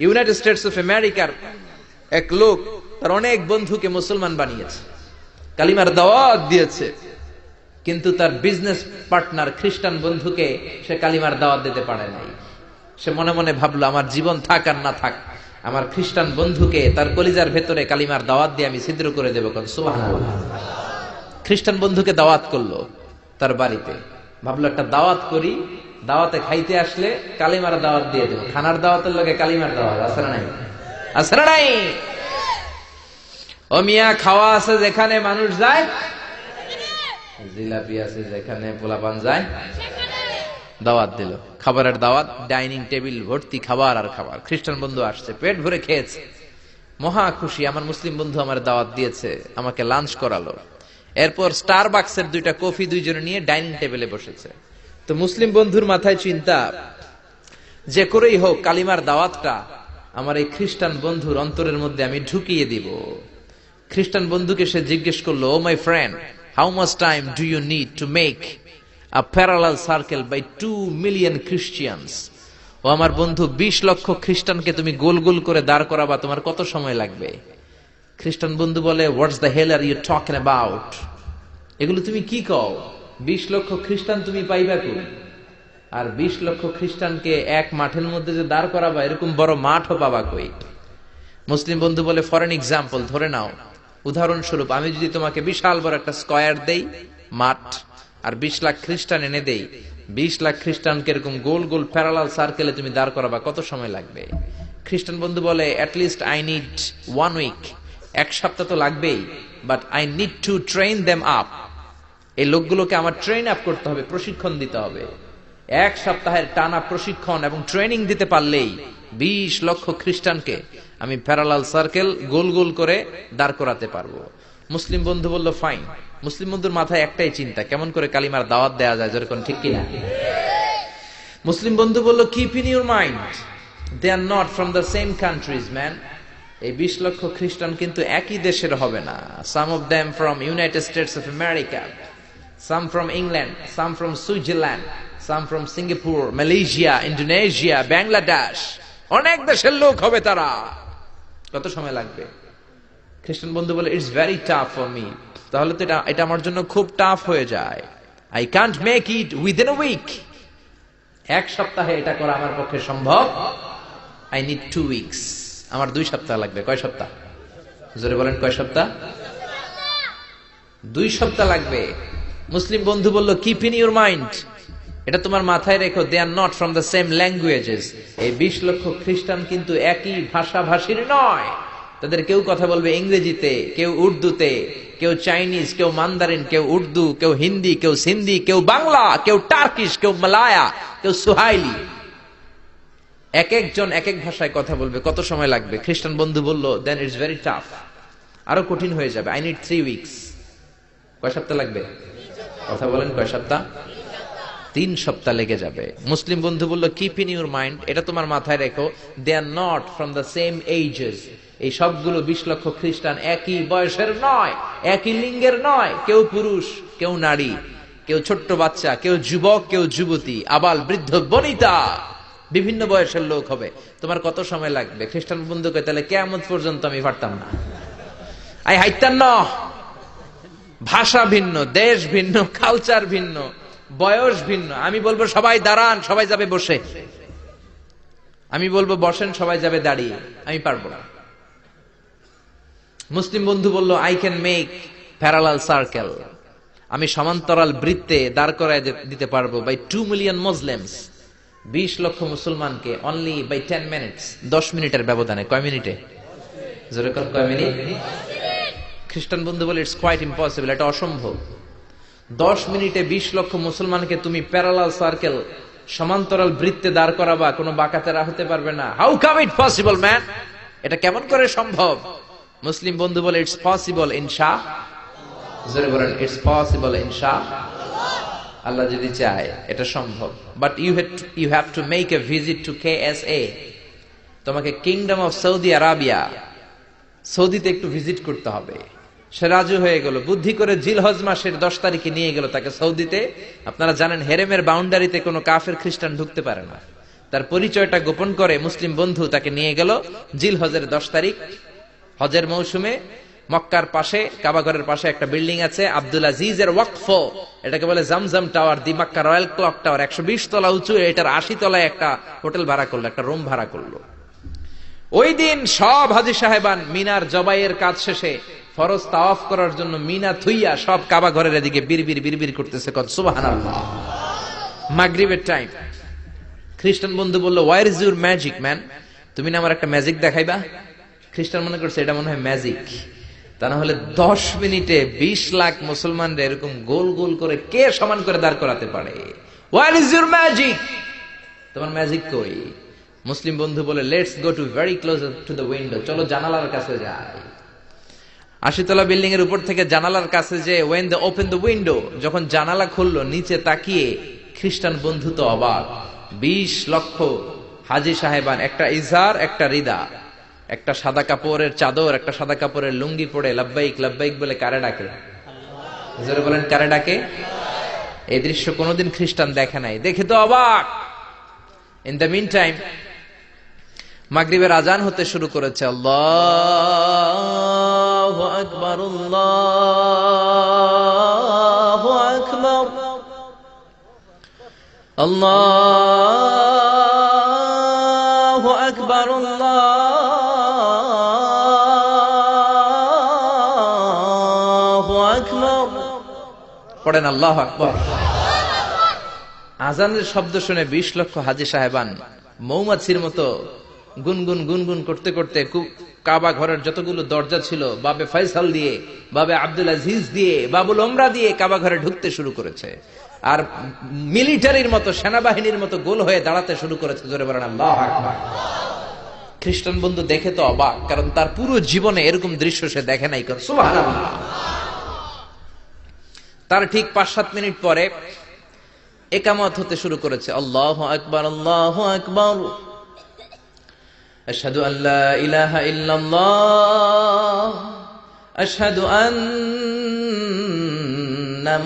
United States of আমেরিকার এক লোক তার অনেক বন্ধুকে মুসলমান বানিয়েছে, কালিমার দাওয়াত দিয়েছে, কিন্তু তার বিজনেস পার্টনার খ্রিস্টান বন্ধুকে সে কালিমার দাওয়াত দিতে পারে নাই। সে মনে মনে ভাবলো, আমার জীবন থাক আর না থাক, আমার খ্রিস্টান বন্ধুকে তার কলিজার ভেতরে কালিমার দাওয়াত দিয়ে আমি ছিদ্র করে দেবো। সুবহানাল্লাহ। খ্রিস্টান বন্ধুকে দাওয়াত করলো তার বাড়িতে, ভাবলো একটা দাওয়াত করি, দাওয়াতে খাইতে আসলে কালিমার দাওয়াত দিয়ে দেবো। খানার দাওয়াতের লগে কালিমার দাওয়াত আছে না নাই? আছে না নাই? ও মিয়া, খাওয়া আছে যেখানে মানুষ যায়, জিলাপি আছে যেখানে পোলাপান যায়, দাওয়াত দিল, খাবারের দাওয়াত, ডাইনিং টেবিল ভর্তি খাবার আর খাবার। খ্রিস্টান বন্ধু আসছে, পেট ভরে খেয়েছে, মহা খুশি, আমার মুসলিম বন্ধু আমার দাওয়াত দিয়েছে, আমাকে লাঞ্চ করালো। এরপর স্টারবাক্সের 2টা কফি দুইজনে নিয়ে ডাইনিং টেবিলে বসেছে। তো মুসলিম বন্ধুর মাথায় চিন্তা, যে করেই হোক কালিমার দাওয়াতটা আমার এই খ্রিস্টান বন্ধুর অন্তরের মধ্যে আমি ঢুকিয়ে দিব। খ্রিস্টান বন্ধুকে সে জিজ্ঞেস করলো, oh my friend, how much time do you need to make a parallel circle by 2 million Christians? ও আমার বন্ধু, 20 লক্ষ খ্রিস্টানকে তুমি গোল গোল করে দাঁড় করাবা, তোমার কত সময় লাগবে? খ্রিস্টান বন্ধু বলে, what's the hell are you talking about? এগুলো তুমি কি কও? 20 লক্ষ খ্রিস্টান তুমি পাইবা কই? আর 20 লক্ষ খ্রিস্টানকে এক মাঠের মধ্যে যে দাঁড় করাবা, এরকম বড় মাঠও পাবা কই? মুসলিম বন্ধু বলে, ফর এন এক্সাম্পল, ধরে নাও, উদাহরণস্বরূপ আমি যদি তোমাকে বিশাল বড় একটা স্কয়ার দেই, মাঠ, আর 20 লাখ খ্রিস্টান এনে দেই, 20 লাখ খ্রিস্টানকে এরকম গোল গোল প্যারালাল সার্কেলে তুমি দাঁড় করাবা, কত সময় লাগবে? খ্রিস্টান বন্ধু বলে, অ্যাটলিস্ট আই নিড 1 উইক, 1 সপ্তাহ তো লাগবেই, but I need to train them up. এই লোকগুলোকে আমার ট্রেন আপ করতে হবে, প্রশিক্ষণ দিতে হবে। 1 সপ্তাহের টানা প্রশিক্ষণ এবং ট্রেনিং দিতে পারলেই 20 লক্ষ খ্রিস্টানকে আমি প্যারালাল সার্কেল গোল গোল করে দাঁড় করাতে পারবো। মুসলিম বন্ধু বলল, ফাইন। মুসলিম বন্ধুর মাথায় একটাই চিন্তা, কেমন করে কালিমার দাওয়াত দেয়া যায়, যেরকম, ঠিক কিনা? মুসলিম বন্ধু বলল, keep in your mind, they are not from the same countries man. এই 20 লক্ষ খ্রিস্টান কিন্তু একই দেশের হবে না। Some of them from United States of America, some from England, some from Switzerland, some from Singapore, Malaysia, Indonesia, Bangladesh, অনেক দেশের লোক হবে তারা। কত সময় লাগবে? খ্রিস্টান বন্ধু বলে, it's very tough for me. তাহলে তো এটা আমার জন্য খুব টাফ হয়ে যায়। I can't make it within a week. 1 সপ্তাহে এটা করা আমার পক্ষে সম্ভব। I need 2 weeks. আমার 2 সপ্তাহ লাগবে। কয় সপ্তাহ? জোরে বলেন, কয় সপ্তাহ? 2 সপ্তাহ লাগবে। মুসলিম বন্ধু বলল, কিপ ইন ইউর মাইন্ড, এটা তোমার মাথায় রেখো, they are not from the same languages. এই 20 লক্ষ খ্রিস্টান কিন্তু একই ভাষাভাষীর নয়। তাদের কেউ কথা বলবে ইংরেজিতে, কেউ উর্দুতে, কেউ চাইনিজ, কেউ মান্দারিন, কেউ উর্দু, কেউ হিন্দি, কেউ সিন্ধি, কেউ বাংলা, কেউ টার্কিশ, কেউ মালায়া, কেউ সুহাইলি। এক একজন এক এক ভাষায় কথা বলবে, কত সময় লাগবে? খ্রিস্টান বন্ধু বলল, দেন ইটস ভেরি টাফ, আরো কঠিন হয়ে যাবে। I need 3 weeks. কয় সপ্তাহ লাগবে? কথা বলেন, কয় সপ্তাহ? 3 সপ্তাহ লেগে যাবে। মুসলিম বন্ধু বলল, কিপ ইন ইউর মাইন্ড, এটা তোমার মাথায় রেখো, they are not from the same ages. এই সবগুলো 20 লক্ষ খ্রিস্টান একই বয়সের নয়, একই লিঙ্গের নয়। কেউ পুরুষ, কেউ নারী, কেউ ছোট্ট বাচ্চা, কেউ যুবক, কেউ যুবতী, আবাল বৃদ্ধ বনিতা, বিভিন্ন বয়সের লোক হবে। তোমার কত সময় লাগবে? খ্রিস্টান বন্ধু কয়, তাহলে কিয়ামত পর্যন্ত আমি পারতাম না। আই হাইতাম না। ভাষা ভিন্ন, দেশ ভিন্ন, কালচার ভিন্ন, বয়স ভিন্ন। আমি বলবো সবাই দাঁড়ান, সবাই যাবে বসে। আমি বলবো বসেন, সবাই যাবে দাঁড়িয়ে। আমি পারবো না। মুসলিম বন্ধু বলল, I can make parallel circle, আমি সমান্তরাল বৃত্তে দাঁড় করায় দিতে পারবো বাই 2 মিলিয়ন মুসলিমস, 20 লক্ষ মুসলমানকে, অনলি বাই 10 মিনিটস, 10 মিনিটের ব্যবধানে। কয় মিনিটে? জোরে কোন, কয় মিনিট? খ্রিস্টান বন্ধু বলে, ইটস কোয়াইট ইম্পসিবল, এটা অসম্ভব। 10 মিনিটে 20 লক্ষ মুসলমানকে তুমি প্যারালাল সার্কেল, সমান্তরাল বৃত্তে দাঁড় করাবা, কোনো বাঁকাতেরা হতে পারবে না। How come it possible man? এটা কেমন করে সম্ভব? মুসলিম বন্ধু বলে, ইটস পসিবল ইনশা। জোরে বলেন, ইটস পসিবল ইনশা। আল্লাহ যদি চায় এটা সম্ভব। But you have to make a visit to KSA। তোমাকে কিংডম অফ সৌদি আরাবিয়া, সৌদিতে একটু ভিজিট করতে হবে। সে রাজু হয়ে গেল, বুদ্ধি করে জিলহজ মাসের 10 তারিখে নিয়ে গেল তাকে সৌদিতে। আপনারা জানেন, হেরেমের বাউন্ডারিতে কোনো কাফের খ্রিস্টান ঢুকতে পারে না। তার পরিচয়টা গোপন করে মুসলিম বন্ধু তাকে নিয়ে গেল জিলহজের 10 তারিখ হজের মৌসুমে মক্কার পাশে কাবাঘরের পাশে একটা বিল্ডিং আছে আব্দুল আজিজের ওয়াকফ, এটাকে বলে জামজাম টাওয়ার, দি মক্কা রয়্যাল ক্লক টাওয়ার, 120 তলা উঁচু, এটার 80 তলায় একটা হোটেল ভাড়া করলো, একটা রুম ভাড়া করলো। ওই দিন সব হাজী সাহেবান মিনার জবাইয়ের কাজ শেষে ফরজ তাওয়াফ করার জন্য মিনা থুইয়া সব কাবাঘরের এদিকে বিড়বিড় করতেছে, কত সুবহানাল্লাহ। মাগরিবের টাইম। খ্রিস্টান বন্ধু বলল, where is your magic man, তুমি না আমার একটা ম্যাজিক দেখাইবা। খ্রিস্টান মনে করছে এটা মনে হয় ম্যাজিক, তা না হলে 10 মিনিটে 20 লাখ মুসলমানরা এরকম গোল গোল করে কে সমান করে দাঁড় করাতে পারে। ওয়ার ইজ ইউর ম্যাজিক, তোমার ম্যাজিক কই? মুসলিম বন্ধু বলে, let's go to very close to the window, চলো জানালার কাছে যাই। 80 তলা বিল্ডিং এর উপর থেকে জানালার কাছে যে when they open the window, যখন জানালা খুললো নিচে তাকিয়ে খ্রিস্টান বন্ধু তো অবাক। 20 লক্ষ হাজী সাহেবান, একটা ইজার একটা রিদা, একটা সাদা কাপড়ের চাদর, একটা সাদা কাপড়ের লুঙ্গি পরে লাব্বাইক লাব্বাইক বলে কারে ডাকে? জোরে বলেন, কারে ডাকে? এই দৃশ্য কোনোদিন খ্রিস্টান দেখে নাই, দেখে তো অবাক। ইন দ্য মিন টাইম মাগরিবের আজান হতে শুরু করেছে। আল্লাহু আকবার, আল্লাহু আকবার, আল্লাহু আকবার, আল্লাহু আকবার। পড়েন আল্লাহু আকবার। আজানের শব্দ শুনে 20 লক্ষ হাজী সাহেবান মৌমাছির মতো গুনগুন গুনগুন করতে করতে কাবা ঘরের যতগুলো দরজা ছিল বাবে ফয়সাল দিয়ে, বাবে আব্দুল আজিজ দিয়ে, বাবুল ওমরা দিয়ে কাবা ঘরে ঢুকতে শুরু করেছে, আর মিলিটারির মতো, সেনাবাহিনীর মতো গোল হয়ে দাঁড়াতে শুরু করেছে। জোরে বলেন আল্লাহু আকবার। খ্রিস্টান বন্ধু দেখে তো অবাক, কারণ তার পুরো জীবনে এরকম দৃশ্য সে দেখে নাই। সুবহানাল্লাহ। তার ঠিক 5-7 মিনিট পরে ইকামত হতে শুরু করেছে। আল্লাহু আকবার, আল্লাহু আকবার, আশহাদু আল্লা ইলাহা ইল্লাল্লাহ, আশহাদু আন্না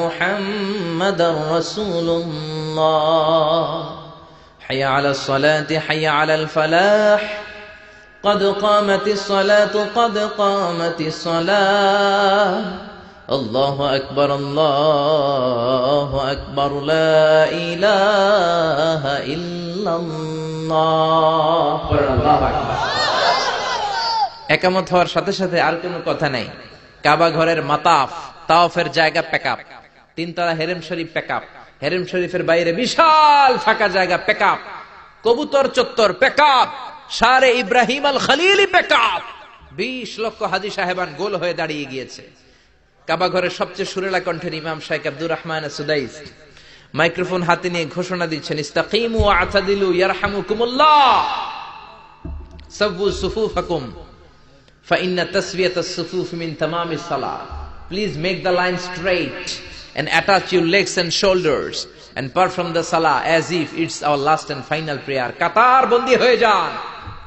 মুহাম্মাদার রাসূলুল্লাহ, হাইয়া আলাস সালাতি হাইয়া আলাল ফালাহ, قد قامت الصلاة قد قامت الصلاة، الله أكبر الله أكبر لا إله إلا الله। একামত হওয়ার সাথে সাথে আর কোনো কথা নাই। কাবা ঘরের মাতাফ তাওয়াফের জায়গা প্যাকআপ, 3 তলা হেরেম শরীফ প্যাকআপ, হেরেম শরীফের বাইরে বিশাল ফাঁকা জায়গা প্যাকআপ, কবুতর চত্বর প্যাকআপ, শারে ইব্রাহিম আল খলিলি প্যাকআপ। 20 লক্ষ হাজী সাহেবান গোল হয়ে দাঁড়িয়ে গিয়েছে। কাবা ঘরের সবচেয়ে সুরেলা কণ্ঠের ইমাম শাইখ আব্দুর রহমান সুদাইস মাইক্রোফোন হাতে নিয়ে ঘোষণা দিচ্ছেন, ইস্তাকিমু ওয়া আতাদিলু ইয়ারহামুকুমুল্লাহ, সাব্বু সুফুফাকুম ফাইন্না তাসবিয়াতাস সুফুফ মিন তামামিস সালাহ। Please make the line straight and attach your legs and shoulders and perform the salah as if it's our last and final prayer. কাতার বন্দী হয়ে যান,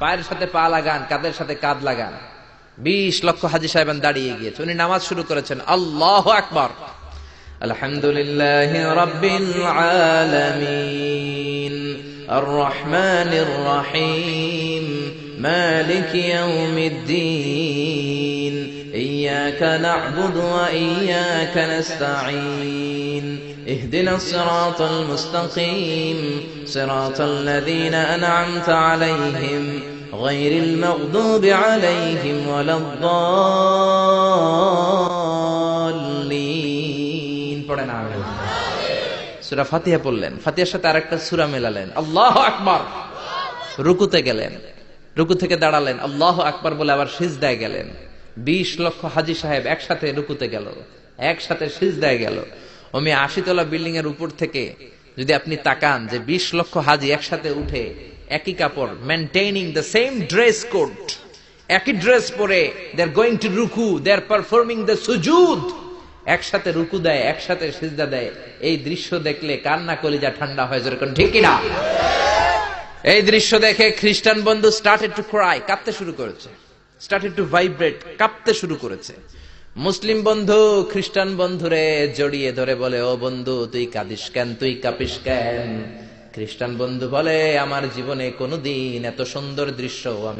পায়ের সাথে পা লাগান, কাঁধের সাথে কাঁধ লাগান। 20 লক্ষ হাজী সাহেবান দাঁড়িয়ে গিয়েছে। উনি নামাজ শুরু করেছেন। আল্লাহু আকবার, আলহামদুলিল্লাহি রাব্বিল আলামিন, আর রহমানির রহিম, মালিকি ইয়াউমিদ্দিন, ইয়্যাকা না'বুদু ওয়া ইয়্যাকা নাস্তাঈন, ইহদিনাস সিরাতাল মুস্তাকিম, সিরাতাল লাযীনা আন'আমতা আলাইহিম غير المغضوب عليهم ولا الضالين। পড়েন আমিন। সূরা ফাতিহা পড়লেন, ফাতিহার সাথে আরেকটা সূরা মেলালেন, আল্লাহু আকবার। রুকুতে গেলেন, রুকু থেকে দাঁড়ালেন, আল্লাহু আকবার বলে আবার সিজদায় গেলেন। 20 লক্ষ হাজী সাহেব একসাথে রুকুতে গেল, একসাথে সিজদায় গেল। ওমি 80 তলা বিল্ডিং এর উপর থেকে যদি আপনি তাকান যে 20 লক্ষ হাজী একসাথে উঠে একই কাপড়, maintaining the same dress code, একই ড্রেস পরে দে আর গোইং টু রুকু, দে আর পারফর্মিং দ্য সুজুদ, একসাথে রুকু দেয়, একসাথে সিজদা দেয়। এই দৃশ্য দেখলে কান্না কলিজা ঠান্ডা হয়ে যেরকম, ঠিক কিনা? এই দৃশ্য দেখে খ্রিস্টান বন্ধু স্টার্টেড টু ক্রাই, কাঁদতে শুরু করেছে, স্টার্টেড টু ভাইব্রেট, কাঁপতে শুরু করেছে। মুসলিম বন্ধু খ্রিস্টান বন্ধুরে জড়িয়ে ধরে বলে, ও বন্ধু তুই কাঁদিস কেন, তুই কাঁপিস কেন? খ্রিস্টান বন্ধু বলে আমার জীবনে কোনোদিন এত সুন্দর দৃশ্য আমি